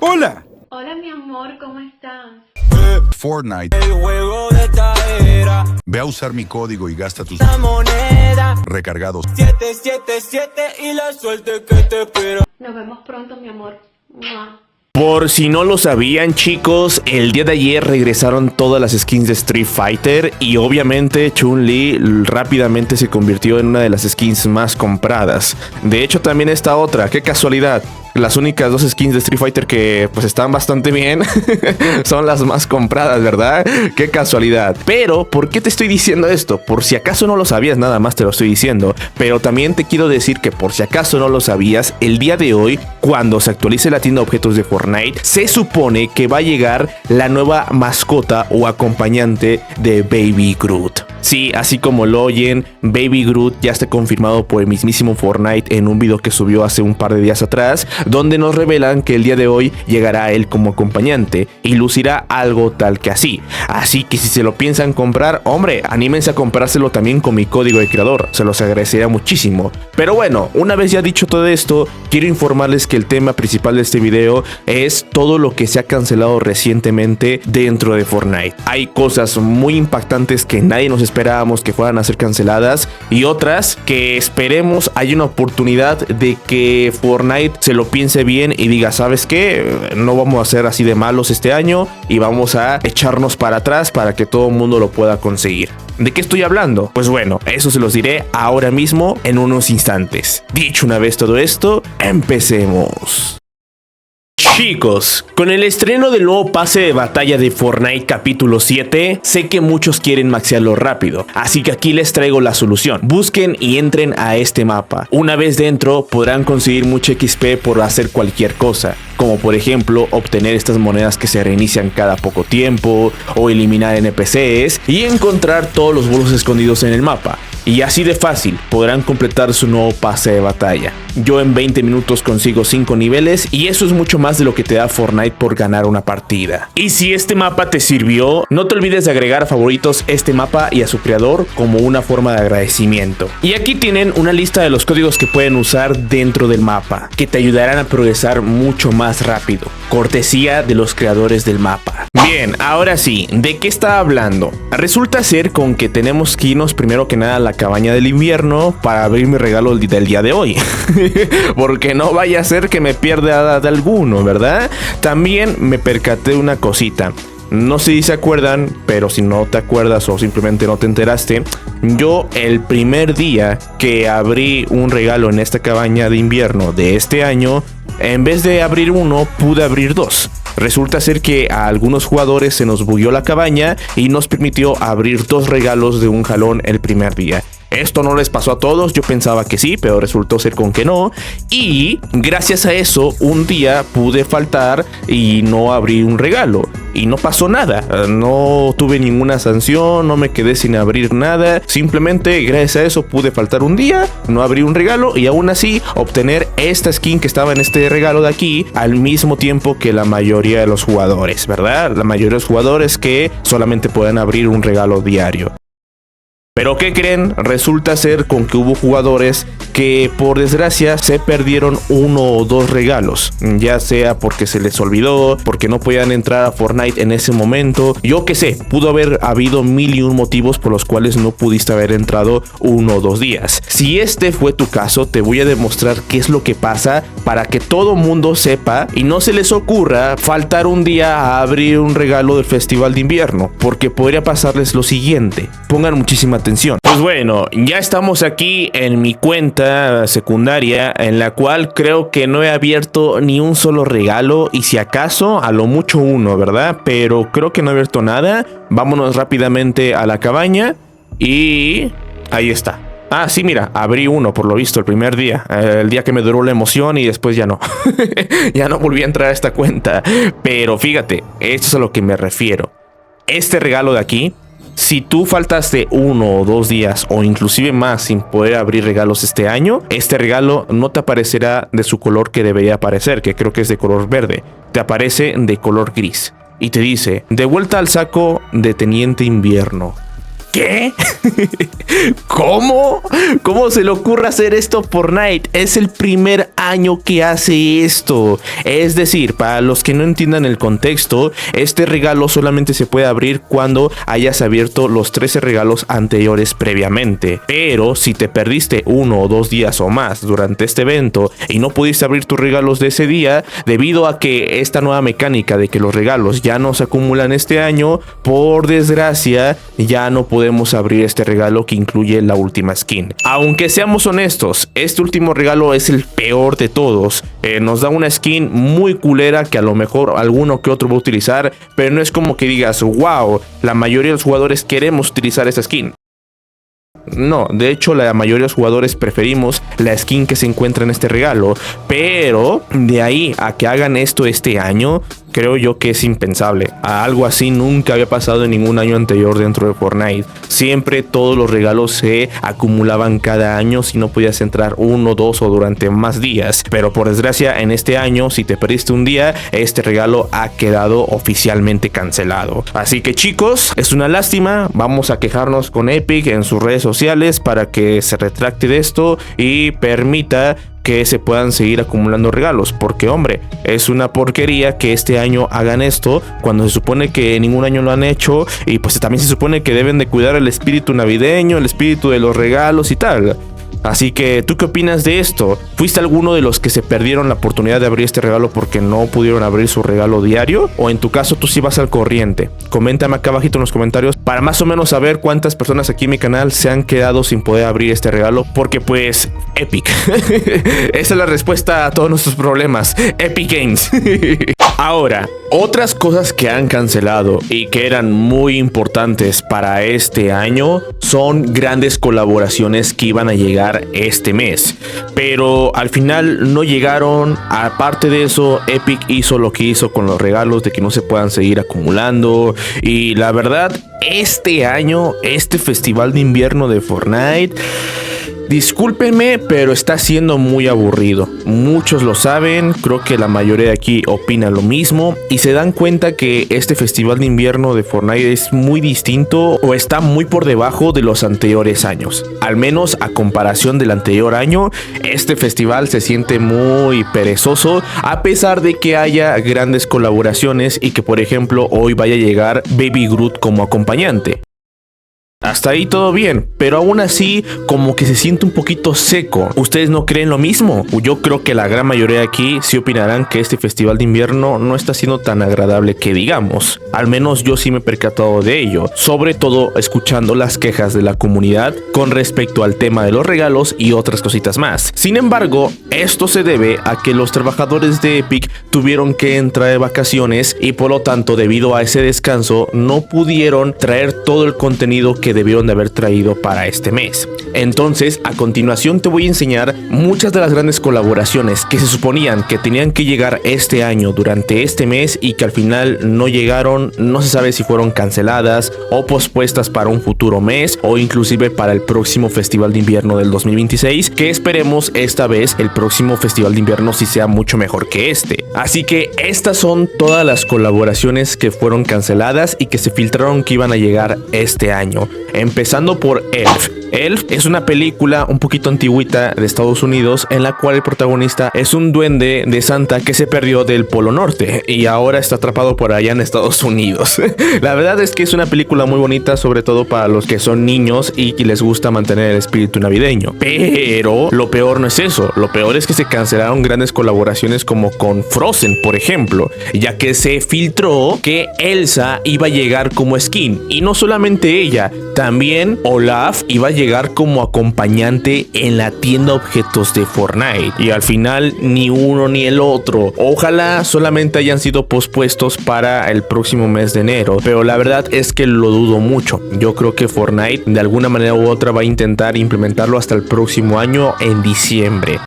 Hola. Hola, mi amor, ¿cómo estás? Fortnite. El juego de esta era. Ve a usar mi código y gasta tus La moneda. recargados. 777 y la suerte que te espera. Nos vemos pronto, mi amor. ¡Mua! Por si no lo sabían, chicos, el día de ayer regresaron todas las skins de Street Fighter y obviamente Chun-Li rápidamente se convirtió en una de las skins más compradas. De hecho, también esta otra, qué casualidad. Las únicas dos skins de Street Fighter que pues están bastante bien son las más compradas, ¿verdad? Qué casualidad. Pero, ¿por qué te estoy diciendo esto? Por si acaso no lo sabías, nada más te lo estoy diciendo. Pero también te quiero decir que por si acaso no lo sabías, el día de hoy, cuando se actualice la tienda de objetos de Fortnite, se supone que va a llegar la nueva mascota o acompañante de Baby Groot. Sí, así como lo oyen, Baby Groot ya está confirmado por el mismísimo Fortnite en un video que subió hace un par de días atrás, donde nos revelan que el día de hoy llegará él como acompañante y lucirá algo tal que así. Así que si se lo piensan comprar, hombre, anímense a comprárselo también con mi código de creador, se los agradecería muchísimo. Pero bueno, una vez ya dicho todo esto, quiero informarles que el tema principal de este video es todo lo que se ha cancelado recientemente dentro de Fortnite. Hay cosas muy impactantes que nadie nos esperábamos que fueran a ser canceladas y otras que esperemos hay una oportunidad de que Fortnite se lo piense bien y diga, ¿sabes qué? No vamos a ser así de malos este año y vamos a echarnos para atrás para que todo el mundo lo pueda conseguir. ¿De qué estoy hablando? Pues bueno, eso se los diré ahora mismo en unos instantes. Dicho una vez todo esto, empecemos. Chicos, con el estreno del nuevo pase de batalla de Fortnite capítulo 7, sé que muchos quieren maxearlo rápido, así que aquí les traigo la solución. Busquen y entren a este mapa. Una vez dentro podrán conseguir mucho XP por hacer cualquier cosa, como por ejemplo obtener estas monedas que se reinician cada poco tiempo, o eliminar NPCs y encontrar todos los bolos escondidos en el mapa. Y así de fácil podrán completar su nuevo pase de batalla. Yo en 20 minutos consigo 5 niveles y eso es mucho más de lo que te da Fortnite por ganar una partida. Y si este mapa te sirvió, no te olvides de agregar a favoritos este mapa y a su creador como una forma de agradecimiento. Y aquí tienen una lista de los códigos que pueden usar dentro del mapa, que te ayudarán a progresar mucho más rápido, cortesía de los creadores del mapa. Bien, ahora sí, ¿de qué está hablando? Resulta ser con que tenemos que irnos primero que nada a la cabaña del invierno para abrir mi regalo del día de hoy. Porque no vaya a ser que me pierda de alguno, ¿verdad? También me percaté de una cosita. No sé si se acuerdan, pero si no te acuerdas o simplemente no te enteraste, yo el primer día que abrí un regalo en esta cabaña de invierno de este año, en vez de abrir uno, pude abrir dos. Resulta ser que a algunos jugadores se nos bugueó la cabaña y nos permitió abrir dos regalos de un jalón el primer día. Esto no les pasó a todos, yo pensaba que sí, pero resultó ser con que no. Y gracias a eso, un día pude faltar y no abrí un regalo. Y no pasó nada, no tuve ninguna sanción, no me quedé sin abrir nada. Simplemente gracias a eso pude faltar un día, no abrí un regalo y aún así obtener esta skin que estaba en este regalo de aquí al mismo tiempo que la mayoría de los jugadores, ¿verdad? La mayoría de los jugadores que solamente pueden abrir un regalo diario. Pero ¿qué creen? Resulta ser con que hubo jugadores que por desgracia se perdieron uno o dos regalos, ya sea porque se les olvidó, porque no podían entrar a Fortnite en ese momento, yo qué sé, pudo haber habido 1001 motivos por los cuales no pudiste haber entrado 1 o 2 días. Si este fue tu caso, te voy a demostrar qué es lo que pasa para que todo mundo sepa y no se les ocurra faltar un día a abrir un regalo del Festival de Invierno, porque podría pasarles lo siguiente. Pongan muchísima atención. Pues bueno, ya estamos aquí en mi cuenta secundaria, en la cual creo que no he abierto ni un solo regalo y si acaso a lo mucho uno, ¿verdad? Pero creo que no he abierto nada. Vámonos rápidamente a la cabaña y ahí está. Ah, sí, mira, abrí uno por lo visto el primer día, el día que me duró la emoción y después ya no. Ya no volví a entrar a esta cuenta. Pero fíjate, esto es a lo que me refiero. Este regalo de aquí, si tú faltaste 1 o 2 días o inclusive más sin poder abrir regalos este año, este regalo no te aparecerá de su color que debería aparecer, que creo que es de color verde. Te aparece de color gris y te dice: de vuelta al saco de Teniente Invierno. ¿Qué? ¿Cómo? ¿Cómo se le ocurre hacer esto Fortnite? Es el primer año que hace esto. Es decir, para los que no entiendan el contexto, este regalo solamente se puede abrir cuando hayas abierto los 13 regalos anteriores previamente. Pero si te perdiste 1 o 2 días o más durante este evento y no pudiste abrir tus regalos de ese día, debido a que esta nueva mecánica de que los regalos ya no se acumulan este año, por desgracia, ya no podemos abrir este regalo que incluye la última skin. Aunque seamos honestos, este último regalo es el peor de todos. Nos da una skin muy culera que a lo mejor alguno que otro va a utilizar, pero no es como que digas, wow, la mayoría de los jugadores queremos utilizar esta skin. No, de hecho la mayoría de los jugadores preferimos la skin que se encuentra en este regalo, pero de ahí a que hagan esto este año, creo yo que es impensable. Algo así nunca había pasado en ningún año anterior dentro de Fortnite. Siempre todos los regalos se acumulaban cada año si no podías entrar 1, 2 o durante más días. Pero por desgracia en este año, si te perdiste un día, este regalo ha quedado oficialmente cancelado. Así que chicos, es una lástima. Vamos a quejarnos con Epic en sus redes sociales para que se retracte de esto y permita que se puedan seguir acumulando regalos, porque hombre, es una porquería que este año hagan esto cuando se supone que ningún año lo han hecho, y pues también se supone que deben de cuidar el espíritu navideño, el espíritu de los regalos y tal. Así que, ¿tú qué opinas de esto? ¿Fuiste alguno de los que se perdieron la oportunidad de abrir este regalo porque no pudieron abrir su regalo diario? ¿O en tu caso tú sí vas al corriente? Coméntame acá abajito en los comentarios para más o menos saber cuántas personas aquí en mi canal se han quedado sin poder abrir este regalo. Porque pues, Epic. Esa es la respuesta a todos nuestros problemas. Epic Games. Ahora, otras cosas que han cancelado y que eran muy importantes para este año son grandes colaboraciones que iban a llegar este mes, pero al final no llegaron. Aparte de eso, Epic hizo lo que hizo con los regalos de que no se puedan seguir acumulando, y la verdad, este año, este festival de invierno de Fortnite, discúlpenme, pero está siendo muy aburrido. Muchos lo saben, creo que la mayoría de aquí opina lo mismo y se dan cuenta que este festival de invierno de Fortnite es muy distinto o está muy por debajo de los anteriores años. Al menos a comparación del anterior año, este festival se siente muy perezoso, a pesar de que haya grandes colaboraciones y que por ejemplo hoy vaya a llegar Baby Groot como acompañante. Hasta ahí todo bien, pero aún así como que se siente un poquito seco. ¿Ustedes no creen lo mismo? Yo creo que la gran mayoría de aquí sí opinarán que este festival de invierno no está siendo tan agradable que digamos. Al menos yo sí me he percatado de ello, sobre todo escuchando las quejas de la comunidad con respecto al tema de los regalos y otras cositas más. Sin embargo, esto se debe a que los trabajadores de Epic tuvieron que entrar de vacaciones y por lo tanto, debido a ese descanso, no pudieron traer todo el contenido que debieron de haber traído para este mes. Entonces, a continuación te voy a enseñar muchas de las grandes colaboraciones que se suponían que tenían que llegar este año durante este mes y que al final no llegaron. No se sabe si fueron canceladas o pospuestas para un futuro mes o inclusive para el próximo festival de invierno del 2026, que esperemos esta vez el próximo festival de invierno sí sea mucho mejor que este. Así que estas son todas las colaboraciones que fueron canceladas y que se filtraron que iban a llegar este año. Empezando por Elf. Elf es una película un poquito antigüita de Estados Unidos en la cual el protagonista es un duende de Santa que se perdió del Polo Norte y ahora está atrapado por allá en Estados Unidos. La verdad es que es una película muy bonita, sobre todo para los que son niños y que les gusta mantener el espíritu navideño. Pero lo peor no es eso, lo peor es que se cancelaron grandes colaboraciones como con Frozen, por ejemplo, ya que se filtró que Elsa iba a llegar como skin, y no solamente ella, también Olaf iba a llegar como acompañante en la tienda objetos de Fortnite, y al final ni uno ni el otro. Ojalá solamente hayan sido pospuestos para el próximo mes de enero, pero la verdad es que lo dudo mucho. Yo creo que Fortnite de alguna manera u otra va a intentar implementarlo hasta el próximo año en diciembre.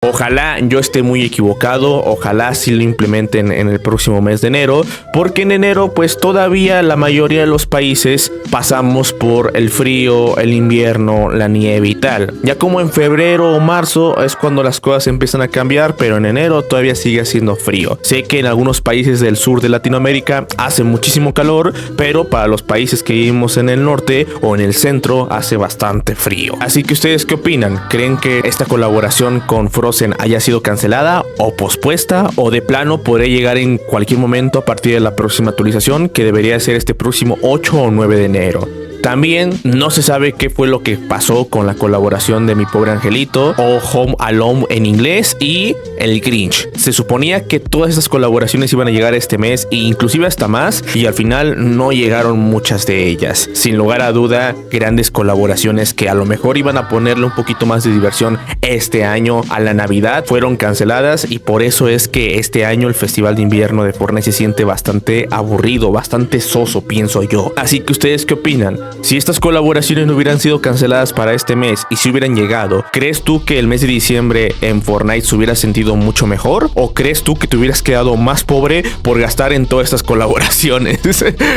Ojalá yo esté muy equivocado, ojalá sí lo implementen en el próximo mes de enero, porque en enero pues todavía la mayoría de los países pasamos por el frío, el invierno, la nieve y tal. Ya como en febrero o marzo es cuando las cosas empiezan a cambiar, pero en enero todavía sigue haciendo frío. Sé que en algunos países del sur de Latinoamérica hace muchísimo calor, pero para los países que vivimos en el norte o en el centro hace bastante frío. Así que ¿ustedes qué opinan? ¿Creen que esta colaboración con Frozen haya sido cancelada o pospuesta, o de plano podría llegar en cualquier momento a partir de la próxima actualización, que debería ser este próximo 8 o 9 de enero? También no se sabe qué fue lo que pasó con la colaboración de Mi Pobre Angelito o Home Alone en inglés y El Grinch. Se suponía que todas esas colaboraciones iban a llegar este mes e inclusive hasta más, y al final no llegaron muchas de ellas. Sin lugar a duda, grandes colaboraciones que a lo mejor iban a ponerle un poquito más de diversión este año a la Navidad fueron canceladas, y por eso es que este año el Festival de Invierno de Fortnite se siente bastante aburrido, bastante soso, pienso yo. Así que ¿ustedes qué opinan? Si estas colaboraciones no hubieran sido canceladas para este mes y si hubieran llegado, ¿crees tú que el mes de diciembre en Fortnite se hubiera sentido mucho mejor? ¿O crees tú que te hubieras quedado más pobre por gastar en todas estas colaboraciones?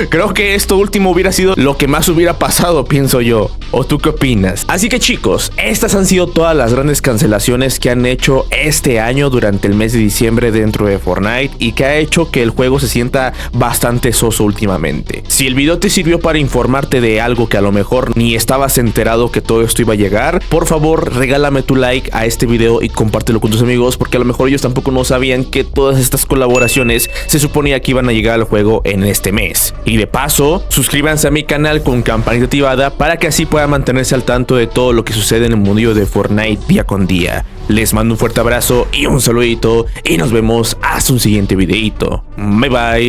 Creo que esto último hubiera sido lo que más hubiera pasado, pienso yo. ¿O tú qué opinas? Así que chicos, estas han sido todas las grandes cancelaciones que han hecho este año durante el mes de diciembre dentro de Fortnite, y que ha hecho que el juego se sienta bastante soso últimamente. Si el video te sirvió para informarte de algo que a lo mejor ni estabas enterado que todo esto iba a llegar, por favor regálame tu like a este video y compártelo con tus amigos, porque a lo mejor ellos tampoco no sabían que todas estas colaboraciones se suponía que iban a llegar al juego en este mes. Y de paso, suscríbanse a mi canal con campanita activada para que así puedan mantenerse al tanto de todo lo que sucede en el mundillo de Fortnite día con día. Les mando un fuerte abrazo y un saludito, y nos vemos hasta un siguiente videito. Bye bye.